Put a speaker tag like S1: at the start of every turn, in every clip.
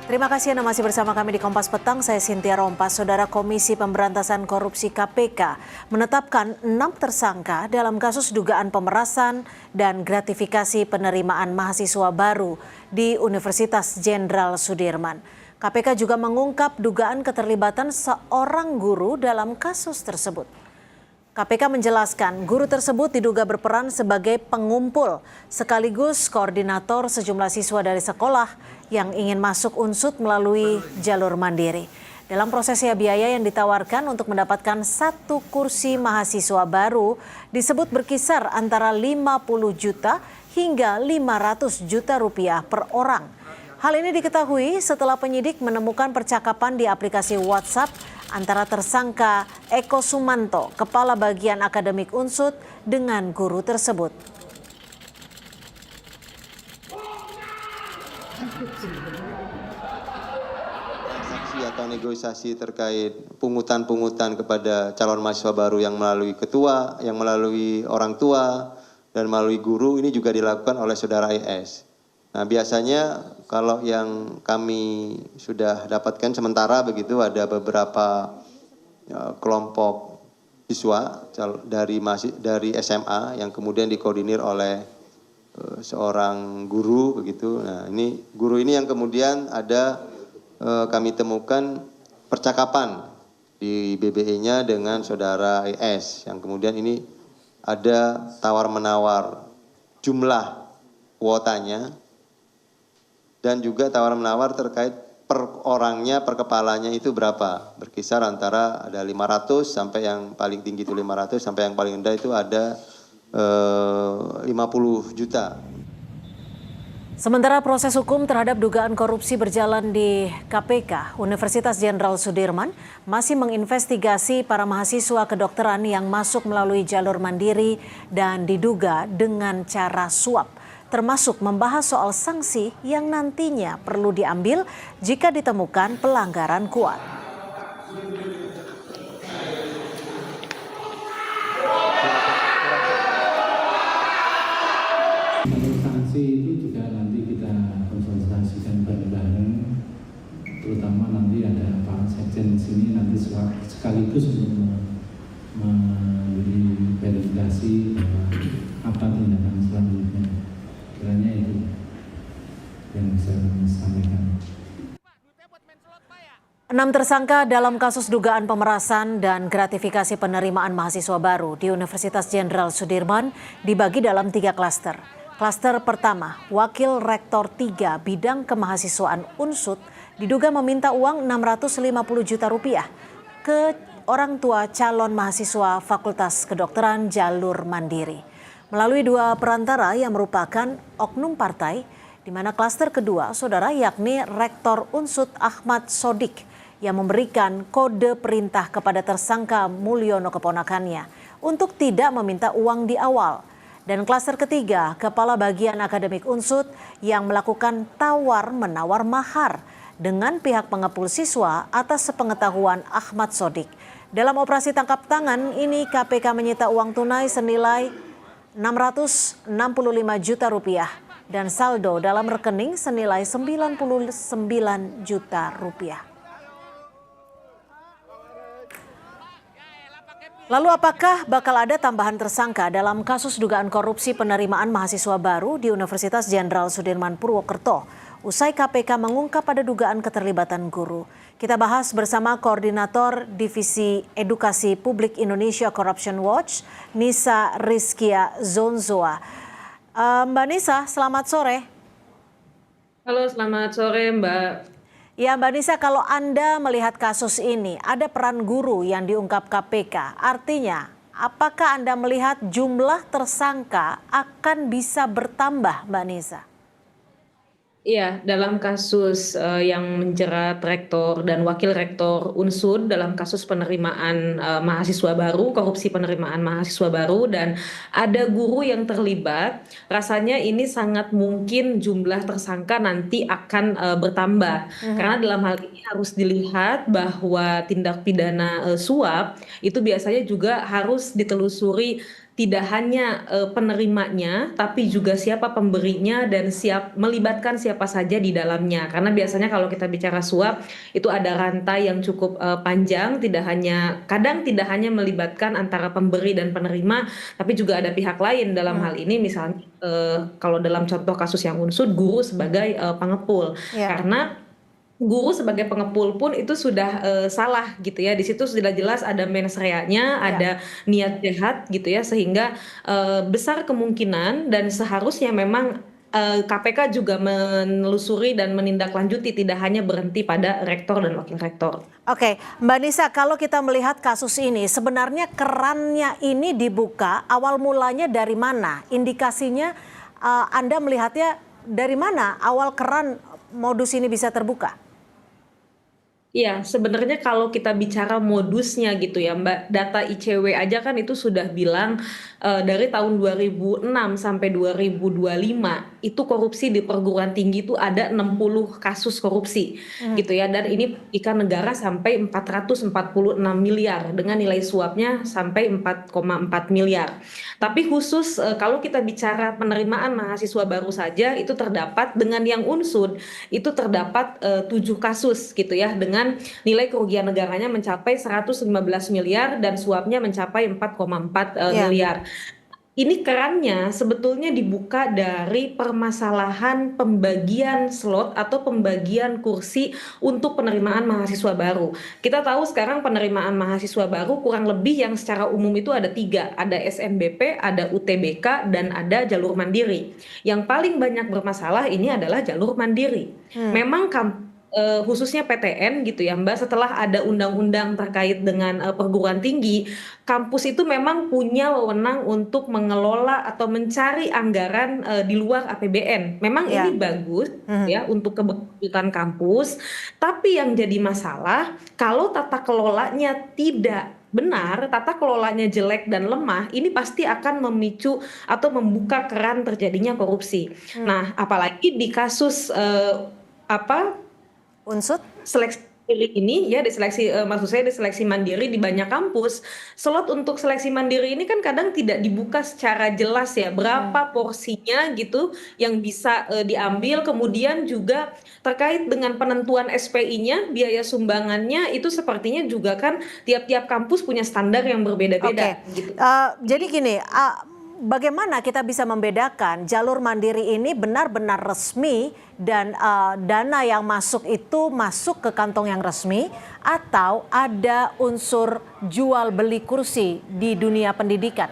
S1: Terima kasih Anda masih bersama kami di Kompas Petang. Saya Cynthia Rompas. Saudara Komisi Pemberantasan Korupsi KPK menetapkan 6 tersangka dalam kasus dugaan pemerasan dan gratifikasi penerimaan mahasiswa baru di Universitas Jenderal Sudirman. KPK juga mengungkap dugaan keterlibatan seorang guru dalam kasus tersebut. KPK menjelaskan guru tersebut diduga berperan sebagai pengumpul sekaligus koordinator sejumlah siswa dari sekolah yang ingin masuk UNSUD melalui jalur mandiri. Dalam prosesnya biaya yang ditawarkan untuk mendapatkan 1 kursi mahasiswa baru disebut berkisar antara 50 juta hingga 500 juta rupiah per orang. Hal ini diketahui setelah penyidik menemukan percakapan di aplikasi WhatsApp antara tersangka Eko Sumanto, Kepala Bagian Akademik UNSUD, dengan guru tersebut.
S2: Transaksi atau negosiasi terkait pungutan-pungutan kepada calon mahasiswa baru yang melalui ketua, yang melalui orang tua, dan melalui guru ini juga dilakukan oleh saudara IS. Nah, biasanya kalau yang kami sudah dapatkan sementara begitu ada beberapa kelompok siswa dari SMA yang kemudian dikoordinir oleh seorang guru begitu. Nah, ini guru ini yang kemudian ada kami temukan percakapan di BBE-nya dengan saudara IS yang kemudian ini ada tawar-menawar jumlah kuotanya dan juga tawar-menawar terkait per orangnya, per kepalanya itu berapa. Berkisar antara ada 500 sampai yang paling tinggi itu 500 sampai yang paling rendah itu ada 50 juta.
S1: Sementara proses hukum terhadap dugaan korupsi berjalan di KPK, Universitas Jenderal Sudirman masih menginvestigasi para mahasiswa kedokteran yang masuk melalui jalur mandiri dan diduga dengan cara suap, termasuk membahas soal sanksi yang nantinya perlu diambil jika ditemukan pelanggaran kuat.
S3: Sanksi itu juga nanti kita konsultasikan bareng-bareng, terutama nanti ada Pak Sekjen di sini nanti sekaligus untuk memberi verifikasi apa tindakan selanjutnya. Kiranya itu yang bisa kami sampaikan.
S1: 6 tersangka dalam kasus dugaan pemerasan dan gratifikasi penerimaan mahasiswa baru di Universitas Jenderal Sudirman dibagi dalam 3 klaster. Klaster pertama, Wakil Rektor 3 Bidang Kemahasiswaan UNSUD diduga meminta uang 650 juta rupiah ke orang tua calon mahasiswa Fakultas Kedokteran jalur mandiri melalui 2 perantara yang merupakan oknum partai, di mana klaster kedua saudara yakni Rektor UNSUD Ahmad Sodik yang memberikan kode perintah kepada tersangka Mulyono keponakannya untuk tidak meminta uang di awal. Dan klaster ketiga, Kepala Bagian Akademik UNSUD yang melakukan tawar-menawar mahar dengan pihak pengepul siswa atas sepengetahuan Ahmad Sodik. Dalam operasi tangkap tangan ini KPK menyita uang tunai senilai 665 juta rupiah dan saldo dalam rekening senilai 99 juta rupiah. Lalu apakah bakal ada tambahan tersangka dalam kasus dugaan korupsi penerimaan mahasiswa baru di Universitas Jenderal Sudirman Purwokerto? Usai KPK mengungkap ada dugaan keterlibatan guru. Kita bahas bersama Koordinator Divisi Edukasi Publik Indonesia Corruption Watch, Nisa Rizkia Zonzoa. Mbak Nisa, selamat sore.
S4: Halo, selamat sore Mbak.
S1: Ya Mbak Nisa, kalau Anda melihat kasus ini, ada peran guru yang diungkap KPK. Artinya, apakah Anda melihat jumlah tersangka akan bisa bertambah, Mbak Nisa?
S4: Iya, dalam kasus yang menjerat rektor dan wakil rektor UNSUD dalam kasus penerimaan mahasiswa baru, korupsi penerimaan mahasiswa baru, dan ada guru yang terlibat, rasanya ini sangat mungkin jumlah tersangka nanti akan bertambah. Karena dalam hal ini harus dilihat bahwa tindak pidana suap itu biasanya juga harus ditelusuri tidak hanya penerimanya, tapi juga siapa pemberinya dan melibatkan siapa saja di dalamnya. Karena biasanya kalau kita bicara suap itu ada rantai yang cukup panjang, kadang tidak hanya melibatkan antara pemberi dan penerima, tapi juga ada pihak lain dalam hal ini misalnya kalau dalam contoh kasus yang unsur guru sebagai pengepul.
S1: Ya.
S4: Karena guru sebagai pengepul pun itu sudah salah gitu ya. Di situ sudah jelas ada mens rea-nya, ada niat jahat gitu ya, sehingga besar kemungkinan dan seharusnya memang KPK juga menelusuri dan menindaklanjuti, tidak hanya berhenti pada rektor dan wakil rektor.
S1: Oke, Mbak Nisa, kalau kita melihat kasus ini, sebenarnya kerannya ini dibuka awal mulanya dari mana? Indikasinya Anda melihatnya dari mana awal keran modus ini bisa terbuka?
S4: Iya, sebenarnya kalau kita bicara modusnya gitu ya Mbak, data ICW aja kan itu sudah bilang dari tahun 2006 sampai 2025 itu korupsi di perguruan tinggi itu ada 60 kasus korupsi gitu ya, dan ini merugikan negara sampai 446 miliar dengan nilai suapnya sampai 4,4 miliar. Tapi khusus kalau kita bicara penerimaan mahasiswa baru saja itu terdapat dengan yang unsur itu terdapat 7 kasus gitu ya, dengan nilai kerugian negaranya mencapai 115 miliar dan suapnya mencapai 4,4 miliar. Ini kerannya sebetulnya dibuka dari permasalahan pembagian slot atau pembagian kursi untuk penerimaan mahasiswa baru. Kita tahu sekarang penerimaan mahasiswa baru kurang lebih yang secara umum itu ada 3, ada SNBP, ada UTBK, dan ada jalur mandiri. Yang paling banyak bermasalah ini adalah jalur mandiri. Memang khususnya PTN gitu ya Mbak, setelah ada undang-undang terkait dengan perguruan tinggi, kampus itu memang punya wewenang untuk mengelola atau mencari anggaran di luar APBN. Memang ini bagus ya untuk keberlanjutan kampus, tapi yang jadi masalah kalau tata kelolanya tidak benar, tata kelolanya jelek dan lemah, ini pasti akan memicu atau membuka keran terjadinya korupsi. Nah, apalagi di kasus
S1: Unsur?
S4: seleksi mandiri ini ya, maksud saya di seleksi mandiri di banyak kampus, slot untuk seleksi mandiri ini kan kadang tidak dibuka secara jelas ya, berapa porsinya gitu yang bisa diambil, kemudian juga terkait dengan penentuan SPI-nya, biaya sumbangannya itu sepertinya juga kan tiap-tiap kampus punya standar yang berbeda-beda gitu.
S1: Jadi gini, bagaimana kita bisa membedakan jalur mandiri ini benar-benar resmi dan dana yang masuk itu masuk ke kantong yang resmi atau ada unsur jual beli kursi di dunia pendidikan?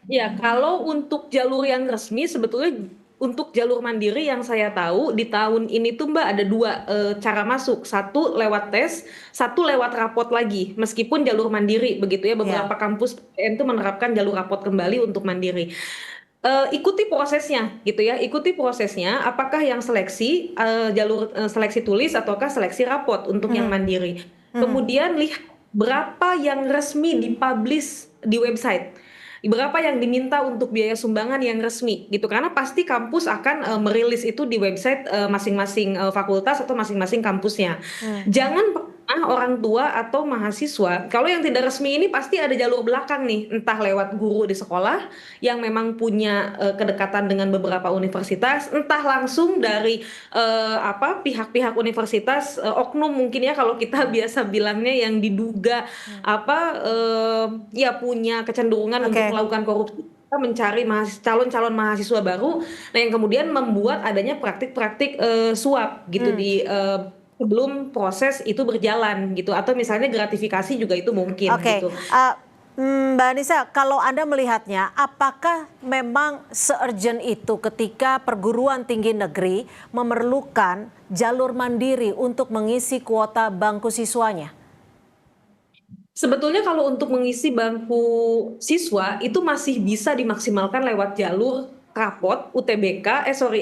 S4: Ya, kalau untuk jalur yang resmi sebetulnya untuk jalur mandiri yang saya tahu di tahun ini tuh Mbak ada 2 cara masuk. Satu lewat tes, satu lewat rapot lagi. Meskipun jalur mandiri begitu ya, beberapa kampus PTN itu menerapkan jalur rapot kembali untuk mandiri. Ikuti prosesnya gitu ya, ikuti prosesnya apakah yang seleksi jalur seleksi tulis ataukah seleksi rapot untuk yang mandiri. Kemudian lihat berapa yang resmi dipublish di website, berapa yang diminta untuk biaya sumbangan yang resmi gitu, karena pasti kampus akan merilis itu di website masing-masing fakultas atau masing-masing kampusnya. Jangan pernah orang tua atau mahasiswa, kalau yang tidak resmi ini pasti ada jalur belakang nih, entah lewat guru di sekolah yang memang punya kedekatan dengan beberapa universitas, entah langsung dari pihak-pihak universitas, oknum mungkin ya kalau kita biasa bilangnya, yang diduga ya punya kecenderungan untuk melakukan korupsi, kita mencari calon-calon mahasiswa baru, nah yang kemudian membuat adanya praktik-praktik suap gitu di sebelum proses itu berjalan gitu, atau misalnya gratifikasi juga itu mungkin gitu.
S1: Mbak Nisa, kalau Anda melihatnya, apakah memang se-urgent itu ketika perguruan tinggi negeri memerlukan jalur mandiri untuk mengisi kuota bangku siswanya?
S4: Sebetulnya kalau untuk mengisi bangku siswa itu masih bisa dimaksimalkan lewat jalur rapot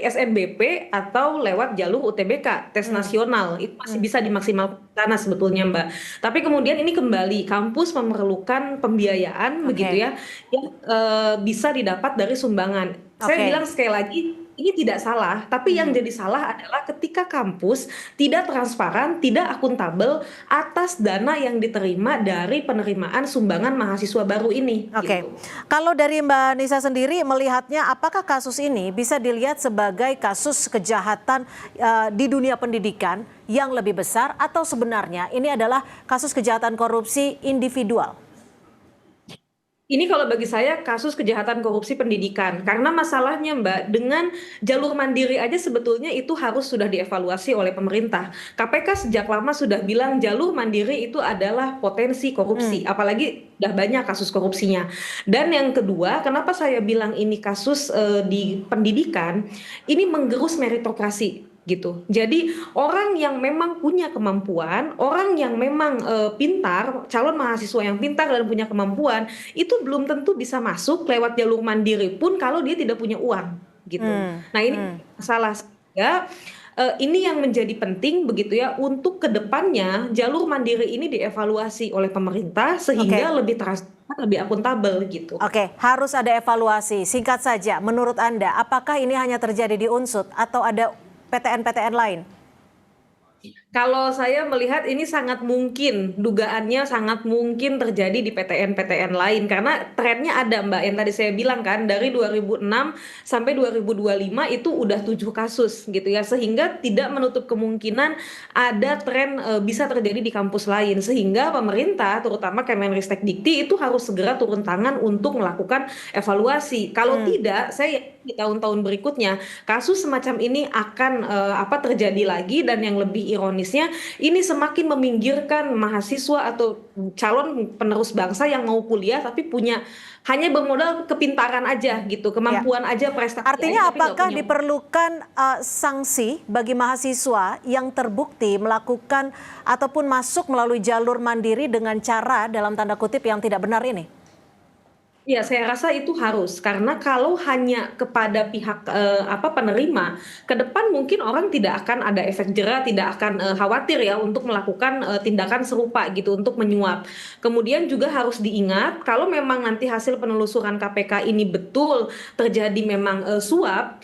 S4: SNBP atau lewat jalur UTBK, tes nasional, itu masih bisa dimaksimalkan sana sebetulnya Mbak. Tapi kemudian ini kembali kampus memerlukan pembiayaan begitu ya, yang bisa didapat dari sumbangan. Saya bilang sekali lagi, ini tidak salah, tapi yang jadi salah adalah ketika kampus tidak transparan, tidak akuntabel atas dana yang diterima dari penerimaan sumbangan mahasiswa baru ini.
S1: Oke,
S4: Gitu.
S1: kalau dari Mbak Nisa sendiri melihatnya, apakah kasus ini bisa dilihat sebagai kasus kejahatan di dunia pendidikan yang lebih besar, atau sebenarnya ini adalah kasus kejahatan korupsi individual?
S4: Ini kalau bagi saya kasus kejahatan korupsi pendidikan. Karena masalahnya Mbak, dengan jalur mandiri aja sebetulnya itu harus sudah dievaluasi oleh pemerintah. KPK sejak lama sudah bilang jalur mandiri itu adalah potensi korupsi. Apalagi udah banyak kasus korupsinya. Dan yang kedua, kenapa saya bilang ini kasus di pendidikan, ini menggerus meritokrasi. Gitu. Jadi orang yang memang punya kemampuan, orang yang memang pintar, calon mahasiswa yang pintar dan punya kemampuan, itu belum tentu bisa masuk lewat jalur mandiri pun kalau dia tidak punya uang, gitu. Nah ini masalah. Sehingga ini yang menjadi penting begitu ya, untuk kedepannya jalur mandiri ini dievaluasi oleh pemerintah sehingga lebih transparan, lebih akuntabel gitu.
S1: Oke, harus ada evaluasi. Singkat saja, menurut Anda, apakah ini hanya terjadi di Unsud atau ada PTN-PTN lain?
S4: Kalau saya melihat ini sangat mungkin, dugaannya sangat mungkin terjadi di PTN-PTN lain. Karena trennya ada Mbak, yang tadi saya bilang kan, dari 2006 sampai 2025 itu udah 7 kasus gitu ya. Sehingga tidak menutup kemungkinan ada tren bisa terjadi di kampus lain. Sehingga pemerintah, terutama Kemenristek-Dikti itu harus segera turun tangan untuk melakukan evaluasi. Kalau tidak, saya yakin di tahun-tahun berikutnya kasus semacam ini akan terjadi lagi, dan yang lebih ironisnya ini semakin meminggirkan mahasiswa atau calon penerus bangsa yang mau kuliah tapi hanya bermodal kepintaran aja gitu, kemampuan aja, prestasi
S1: Artinya
S4: aja, tapi nggak
S1: apakah
S4: punya.
S1: diperlukan sanksi bagi mahasiswa yang terbukti melakukan ataupun masuk melalui jalur mandiri dengan cara dalam tanda kutip yang tidak benar ini?
S4: Ya, saya rasa itu harus, karena kalau hanya kepada pihak penerima, ke depan mungkin orang tidak akan ada efek jera, tidak akan khawatir ya untuk melakukan tindakan serupa gitu untuk menyuap. Kemudian juga harus diingat kalau memang nanti hasil penelusuran KPK ini betul terjadi memang suap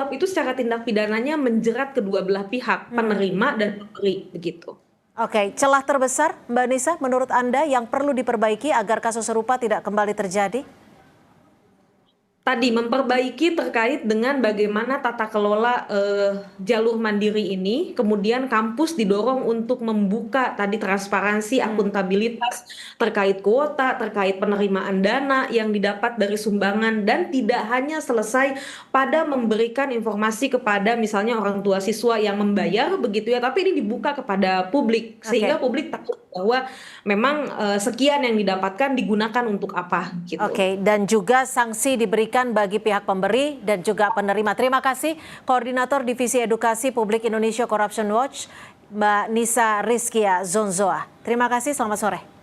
S4: itu secara tindak pidananya menjerat kedua belah pihak, penerima dan pemberi begitu.
S1: Oke, celah terbesar Mbak Nisa menurut Anda yang perlu diperbaiki agar kasus serupa tidak kembali terjadi?
S4: Tadi memperbaiki terkait dengan bagaimana tata kelola jalur mandiri ini, kemudian kampus didorong untuk membuka tadi transparansi, akuntabilitas terkait kuota, terkait penerimaan dana yang didapat dari sumbangan, dan tidak hanya selesai pada memberikan informasi kepada misalnya orang tua siswa yang membayar begitu ya, tapi ini dibuka kepada publik sehingga publik takut bahwa memang sekian yang didapatkan digunakan untuk apa gitu.
S1: Oke, dan juga sanksi diberikan bagi pihak pemberi dan juga penerima. Terima kasih Koordinator Divisi Edukasi Publik Indonesia Corruption Watch, Mbak Nisa Rizkia Zonzoa. Terima kasih, selamat sore.